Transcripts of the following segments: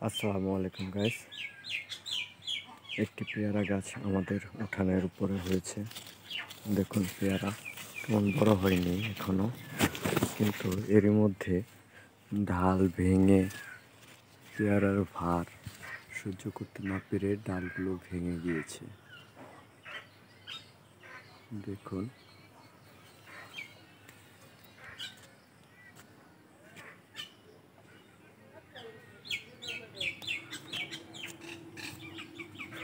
আসসালামু আলাইকুম গাইস। একটি পেয়ারা গাছ আমাদের উঠানের উপরে হয়েছে। দেখুন পেয়ারা তেমন বড় হয়নি এখনো, কিন্তু এরই মধ্যে ঢাল ভেঙে পেয়ারার ভার সহ্য করতে না পেরে ডালগুলো ভেঙে গিয়েছে। দেখুন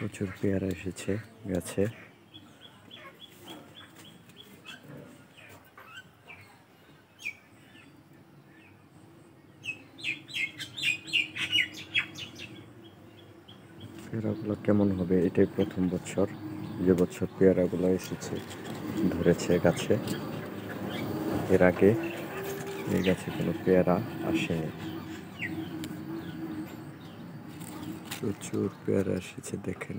প্রচুর পেয়ারা এসেছে গাছে। পেয়ারাগুলো কেমন হবে এটাই প্রথম বছর, যে বছর পেয়ারাগুলো এসেছে ধরেছে গাছে। এর আগে এই গাছে কোনো পেয়ারা আসেনি। প্রচুর পেয়ারা এসেছে দেখেন।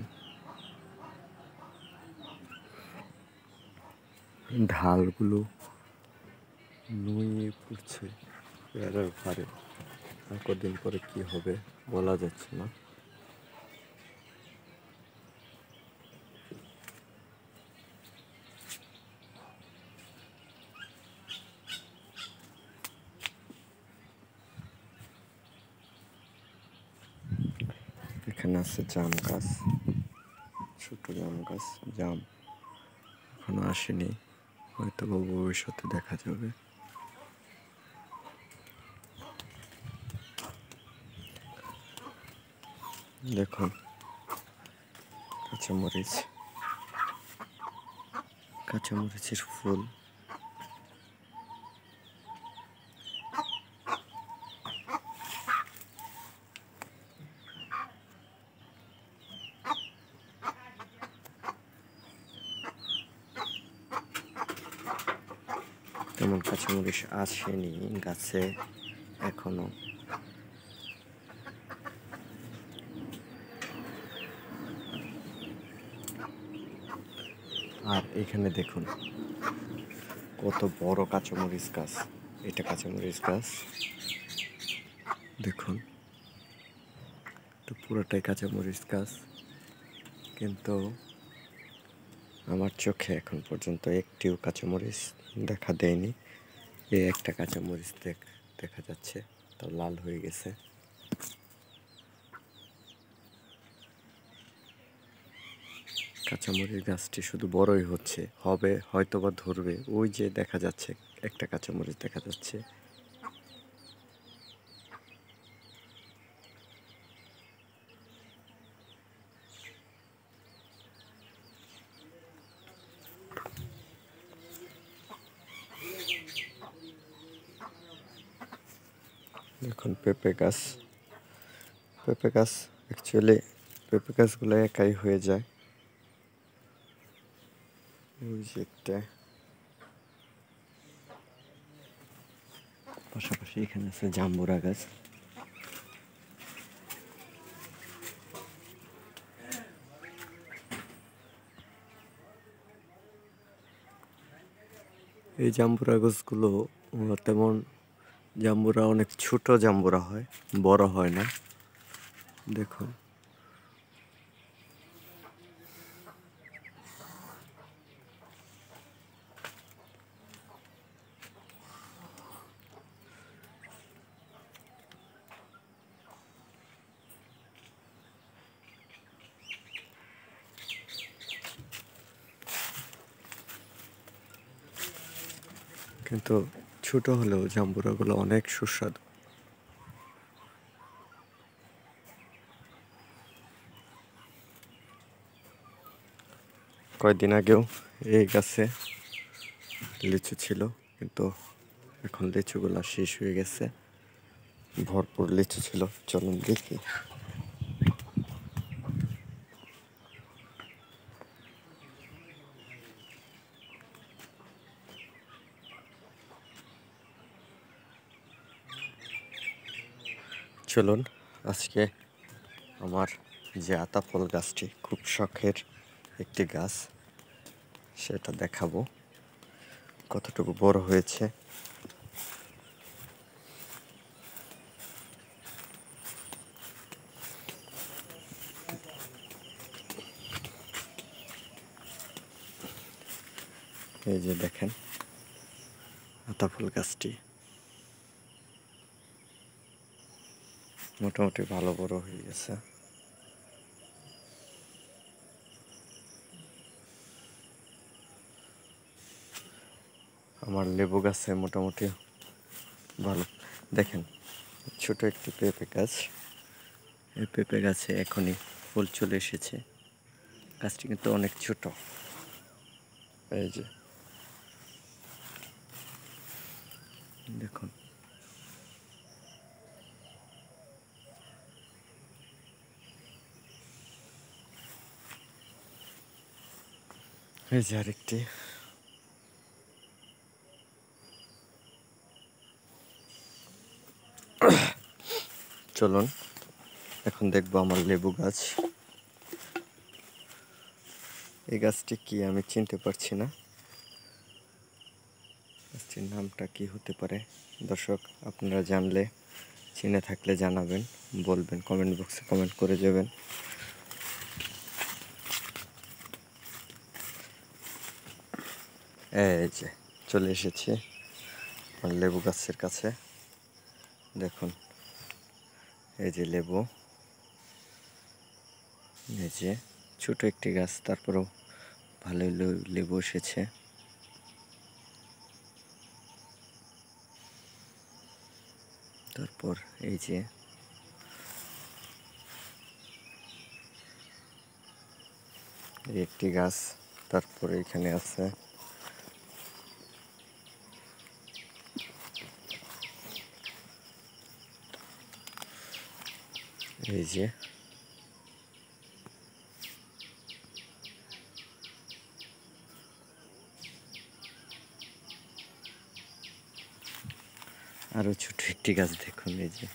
ঢালগুলো নুয়ে পড়ছে পেয়ারার ভারে। আর কদিন পরে কি হবে বলা যাচ্ছে না। এখানে আছে জাম গাছ, ছোট জাম গাছ। জাম এখনো আসেনি, হয়তো বা ভবিষ্যতে দেখা যাবে। দেখুন কাঁচামরিচ, কাঁচামরিচের ফুল। তেমন কাঁচামরিচ আসেনি গাছে এখনো। আর এখানে দেখুন কত বড় কাঁচামরিচ গাছ। এটা কাঁচামরিচ গাছ, দেখুন তো পুরোটাই কাঁচামরিচ গাছ। কিন্তু আমার চোখে এখন পর্যন্ত একটিও কাঁচামরিচ দেখা দেয়নি। এই একটা কাঁচামরিচ দেখা যাচ্ছে, তো লাল হয়ে গেছে। কাঁচামরিচ গাছটি শুধু বড়ই হচ্ছে, হবে হয়তো বা ধরবে। ওই যে দেখা যাচ্ছে একটা কাঁচামরিচ দেখা যাচ্ছে। দেখুন পেঁপে গাছ, পেঁপে গাছ অ্যাকচুয়ালি পেঁপে গাছগুলো একাই হয়ে যায়। ওই যে একটা, পাশাপাশি এখানে আছে জাম্বুরা গাছ। এই জাম্বুরা গাছগুলো তেমন, জাম্বুরা অনেক ছোট জাম্বুরা হয়, বড় হয় না। দেখুন কিন্তু ছোট হলেও জাম্বুরাগুলো অনেক সুস্বাদু। কয়েকদিন আগেও এই গাছে লিচু ছিল, কিন্তু এখন লিচুগুলো শেষ হয়ে গেছে। ভরপুর লিচু ছিল, চলুন দেখি। চলুন আজকে আমার যে আতাফল গাছটি খুব শখের একটি গাছ, সেটা দেখাবো কতটুকু বড় হয়েছে। এই যে দেখেন আতা ফুল গাছটি মোটামুটি ভালো বড় হয়ে গেছে। আমার লেবু গাছে মোটামুটি ভালো। দেখেন ছোট একটি পেঁপে গাছ, এই পেঁপে গাছে এখনই ফুল চলে এসেছে। গাছটি কিন্তু অনেক ছোট। এই যে দেখুন, এই যে আরেকটি। চলুন এখন দেখবো আমার লেবু গাছ। এই গাছটি কি আমি চিনতে পারছি না, গাছটির নামটা কি হতে পারে। দর্শক আপনারা জানলে, চিনে থাকলে জানাবেন, বলবেন, কমেন্ট বক্সে কমেন্ট করে যাবেন। এই যে চলে এসেছি আমার লেবু গাছের কাছে। দেখুন এই যে লেবু, এই যে ছোট একটি গাছ, তারপরেও ভালোই লেবু এসেছে। তারপর এই যে একটি গাছ, তারপরে এখানে আছে এই যে আরো ছোট একটি গাছ। দেখুন এই যে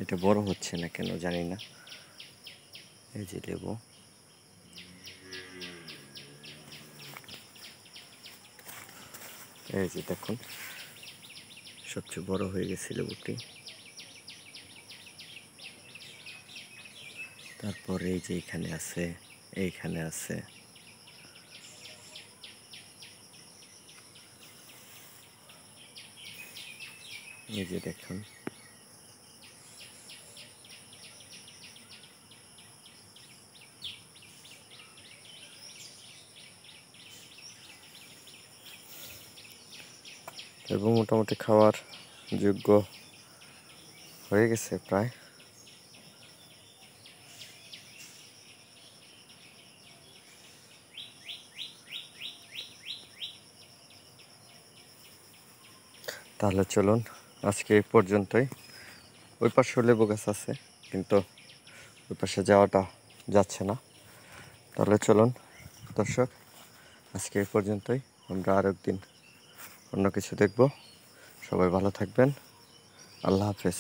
এটা বড় হচ্ছে না কেন জানি না। এই যে লেবু, এই যে দেখুন সবচেয়ে বড় হয়ে গেছে লেবুটি। তারপর এই যে এখানে আছে, এইখানে আছে। এই যে দেখুন এবং মোটামুটি খাওয়ার যোগ্য হয়ে গেছে প্রায়। তাহলে চলুন আজকে এই পর্যন্তই। ওই পাশে লেবু গাছ আছে কিন্তু ওই পাশে যাওয়াটা যাচ্ছে না। তাহলে চলুন দর্শক আজকে এই পর্যন্তই, আমরা আরেকদিন অন্য কিছু দেখব। সবাই ভালো থাকবেন, আল্লাহ হাফেজ।